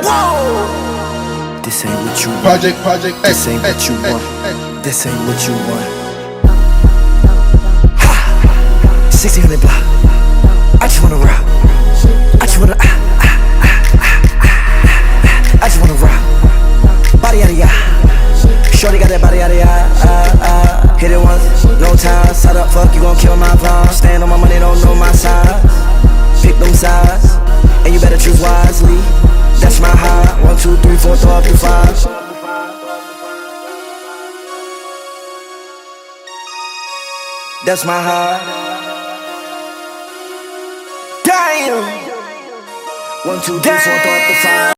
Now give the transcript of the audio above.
Whoa. This ain't what you want. Project. This ain't what you want. This ain't what you want. Ha! 1600 block. I just wanna rock. I just wanna I just wanna rock. Body out of ya. Shorty got that body out of ya. Hit it once, no time. Side up, fuck, you gon' kill my vibe. Stand on my money, don't know my size. Pick them sides, and you better choose wisely. That's my high. 1, 2, 3, 4, throw up your 5. That's my high. Damn. 1, 2, 3, 4, throw up the 5.